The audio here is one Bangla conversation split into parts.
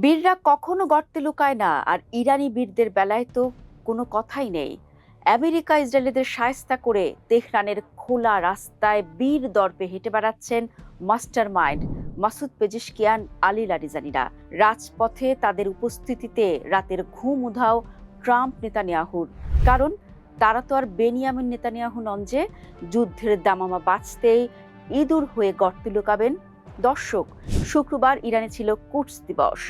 বীররা কখনো গর্তে লুকায় না, আর ইরানি বীরদের বেলায় তো কোনো কথাই নেই। আমেরিকা ইসরায়েলিদের শায়েস্তা করে তেহরানের খোলা রাস্তায় বীর দর্পে হেঁটে বেড়াচ্ছেন master mind Masoud Pezeshkian, Ali লারিজানিরা। রাজপথে তাদের উপস্থিতিতে রাতের ঘুম উধাও ট্রাম্প নেতানিয়াহুর। কারণ তারা তো আর বেনিয়ামিন নেতানিয়াহু নন যে যুদ্ধের দামামা বাঁচতেই ইঁদুর হয়ে গর্তে লুকাবেন। দর্শক, শুক্রবার ইরানে ছিল কুডস দিবস।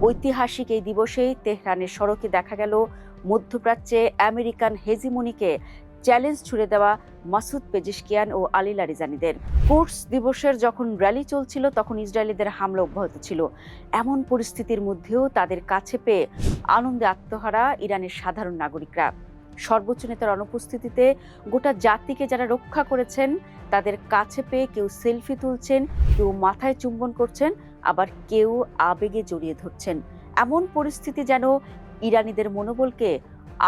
ঐতিহাসিক এই দিবসেই তেহরানের সড়কে দেখা গেল মধ্যপ্রাচ্যে আমেরিকান হেজিমনিকে চ্যালেঞ্জ ছুড়ে দেওয়া মাসুদ পেজিশকিয়ান ও আলী লারিজানিদের। কুডস দিবসের যখন র্যালি চলছিল, তখন ইসরায়েলিদের হামলা অব্যাহত ছিল। এমন পরিস্থিতির মধ্যেও তাদের কাছে পেয়ে আনন্দে আত্মহারা ইরানের সাধারণ নাগরিকরা। সর্বোচ্চ নেতার অনুপস্থিতিতে গোটা জাতিকে যারা রক্ষা করেছেন, তাদের কাছে পেয়ে কেউ সেলফি তুলছেন, কেউ মাথায় চুম্বন করছেন, আবার কেউ আবেগে জড়িয়ে ধরছেন। এমন পরিস্থিতি যেন ইরানিদের মনোবলকে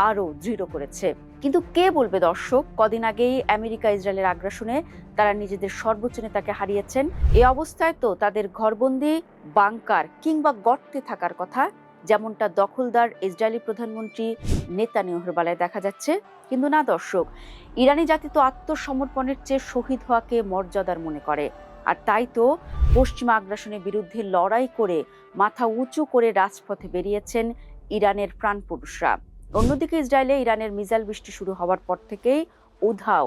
আরো দৃঢ় করেছে। কিন্তু কে বলবে দর্শক, কদিন আগেই আমেরিকা ইসরায়েলের আগ্রাসনে তারা নিজেদের সর্বোচ্চ নেতাকে হারিয়েছেন। এই অবস্থায় তো তাদের ঘরবন্দি, বাংকার কিংবা গর্তে থাকার কথা, যেমনটা দখলদার ইসরায়েলি প্রধানমন্ত্রী নেতানিয়াহুর বেলায় দেখা যাচ্ছে। কিন্তু না দর্শক, ইরানি জাতি তো আত্মসমর্পণের চেয়ে শহীদ হওয়াকে মর্যাদার মনে করে। আর তাই তো পশ্চিমা আগ্রাসনের বিরুদ্ধে লড়াই করে মাথা উঁচু করে রাজপথে বেরিয়েছেন ইরানের প্রাণপুরুষরা। অন্যদিকে ইসরায়েলে ইরানের মিসাইল বৃষ্টি শুরু হওয়ার পর থেকেই উধাও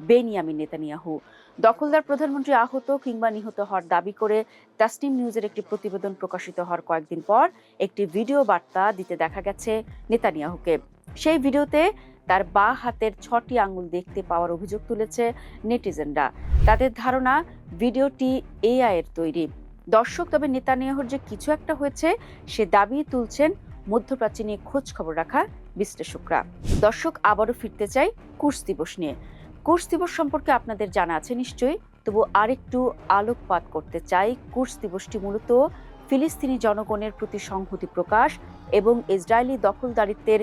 বেনিয়ামিন নেতানিয়াহু। দখলদার প্রধানমন্ত্রী আহত কিংবা নিহত হওয়ার দাবি করে তাসনিম নিউজের একটি প্রতিবেদন প্রকাশিত হওয়ার কয়েকদিন পর একটি ভিডিও বার্তা দিতে দেখা গেছে নেতানিয়াহুকে। সেই ভিডিওতে তার বাঁ হাতের 6টি আঙুল দেখতে পাওয়ার অভিযোগ তুলেছে নেটিজেনরা। তাদের ধারণা ভিডিওটি এআই এর তৈরি। দর্শক, তবে নেতানিয়াহুর যে কিছু একটা হয়েছে সে দাবি তুলছেন মধ্যপ্রাচ্য নিয়ে খোঁজ খবর রাখা বিশ্লেষকরা। দর্শক, আবারও ফিরতে চাই কুডস দিবস নিয়ে। কুডস দিবস সম্পর্কে আপনাদের জানা আছে নিশ্চয়ই, তবু আরেকটু আলোকপাত করতে চাই। কুডস দিবসটি মূলত ফিলিস্তিনি জনগণের প্রতি সংহতি প্রকাশ এবং ইসরায়েলি দখলদারিত্বের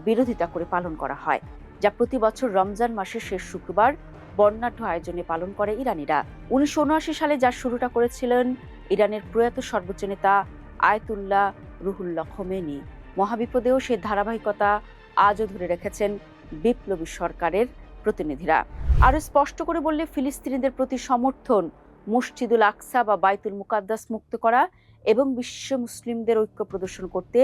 বিরোধিতা করে পালন করা হয়, যা প্রতি বছর রমজান মাসের শেষ শুক্রবার বর্ণাঢ্য আয়োজনে পালন করে ইরানিরা। 1979 সালে যার শুরুটা করেছিলেন ইরানের প্রয়াত সর্বোচ্চ নেতা আয়াতুল্লাহ রুহুল্লাহ খোমেনি। মহাবিপদেও সে ধারাবাহিকতা আজও ধরে রেখেছেন বিপ্লবী সরকারের প্রতিনিধিরা। আরো স্পষ্ট করে বললে, ফিলিস্তিনিদের প্রতি সমর্থন, মসজিদুল আকসা বা বাইতুল মুকাদ্দাস মুক্ত করা এবং বিশ্ব মুসলিমদের ঐক্য প্রদর্শন করতে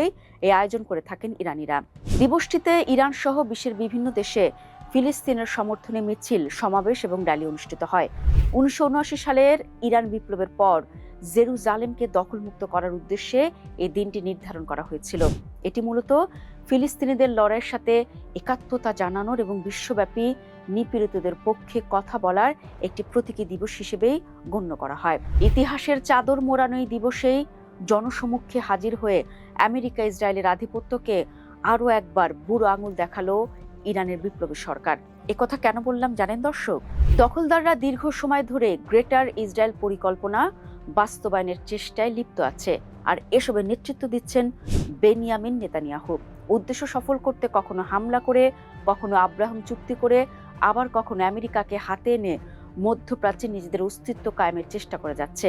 এই আয়োজন করে থাকেন ইরানিরা। দিবসটিতে ইরান সহ বিশ্বের বিভিন্ন দেশে ফিলিস্তিনের সমর্থনে মিছিল, সমাবেশ এবং র্যালি অনুষ্ঠিত হয়। 1979 সালের ইরান বিপ্লবের পর জেরুজালেমকে দখলমুক্ত করার উদ্দেশ্যে এই দিনটি নির্ধারণ করা হয়েছিল। এটি মূলত ফিলিস্তিনিদের লড়াইয়ের সাথে একাত্মতা জানানোর এবং বিশ্বব্যাপী নিপীড়িতদের পক্ষে কথা বলার একটি প্রতীকী দিবস হিসেবেই গণ্য করা হয়। ইতিহাসের চাদর মোড়ানো এই দিবসেই জনসমক্ষে হাজির হয়ে আমেরিকা ইসরায়েলের আধিপত্যকে আরও একবার বুড়ো আঙুল দেখালো ইরানের বিপ্লবী সরকার। একথা কেন বললাম জানেন দর্শক? দখলদাররা দীর্ঘ সময় ধরে গ্রেটার ইসরায়েল পরিকল্পনা বাস্তবায়নের চেষ্টায় লিপ্ত আছে, আর এসবের নেতৃত্ব দিচ্ছেন বেনিয়ামিন নেতানিয়াহু। উদ্দেশ্য সফল করতে কখনো হামলা করে, কখনো আব্রাহাম চুক্তি করে, আবার কখনো আমেরিকাকে হাতে এনে মধ্যপ্রাচ্যে নিজেদের অস্তিত্ব কায়েমের চেষ্টা করে যাচ্ছে।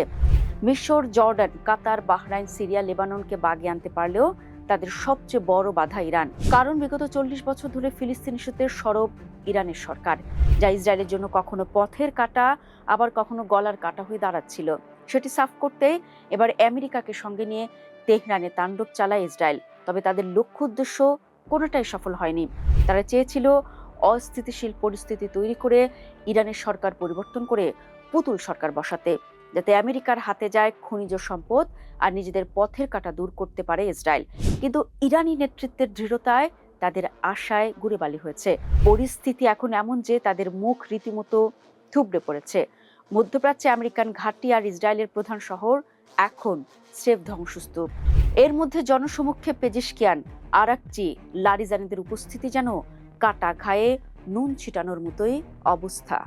মিশর, জর্ডান, কাতার, বাহরাইন, সিরিয়া, লেবাননকে বাগিয়ে আনতে পারলেও তাদের সবচেয়ে বড় বাধা ইরান। কারণ বিগত 40 বছর ধরে ফিলিস্তিন ইস্যুতে সরব ইরানের সরকার, যা ইসরায়েলের জন্য কখনো পথের কাঁটা, আবার কখনো গলার কাঁটা হয়ে দাঁড়াচ্ছিল। সেটি সাফ করতে এবার আমেরিকাকে সঙ্গে নিয়ে তেহরানে তাণ্ডব চালায় ইসরায়েল। তবে তাদের লক্ষ্য উদ্দেশ্য কোনোটাই সফল হয়নি। তারা চেয়েছিল অস্থিতিশীল পরিস্থিতি তৈরি করে ইরানের সরকার পরিবর্তন করে পুতুল সরকার বসাতে, যাতে আমেরিকার হাতে যায় খনিজ সম্পদ আর নিজেদের পথের কাঁটা দূর করতে পারে ইসরায়েল। কিন্তু ইরানি নেতৃত্বের দৃঢ়তায় তাদের আশায় গুড়েবালি হয়েছে। পরিস্থিতি এখন এমন যে তাদের মুখ রীতিমতো থুবড়ে পড়েছে। মধ্যপ্রাচ্যে আমেরিকান ঘাঁটি আর ইসরায়েলের প্রধান শহর এখন স্রেফ ধ্বংসস্তূপ। এর মধ্যে জনসমক্ষে পেজিশকিয়ান, আরাকচি, লারিজানিদের উপস্থিতি যেন কাটা ঘায়ে নুন ছিটানোর মতোই অবস্থা।